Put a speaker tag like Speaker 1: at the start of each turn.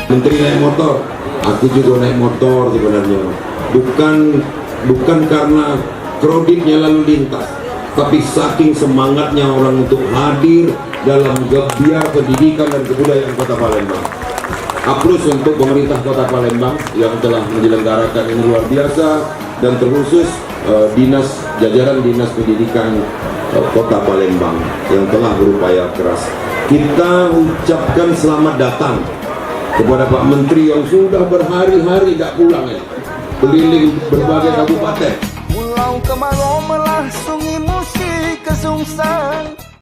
Speaker 1: Menteri naik motor, aku juga naik motor sebenarnya. Bukan karena kreditnya lalu lintas, tapi saking semangatnya orang untuk hadir dalam gebiar pendidikan dan kebudayaan Kota Palembang. Aplaus untuk pemerintah Kota Palembang yang telah menyelenggarakan ini luar biasa, dan terkhusus jajaran dinas pendidikan Kota Palembang yang telah berupaya keras. Kita ucapkan selamat datang kepada Pak Menteri yang sudah berhari-hari tidak pulang ya, keliling berbagai kabupaten.
Speaker 2: Pulau Kemarau melah sungai musik kesungsang.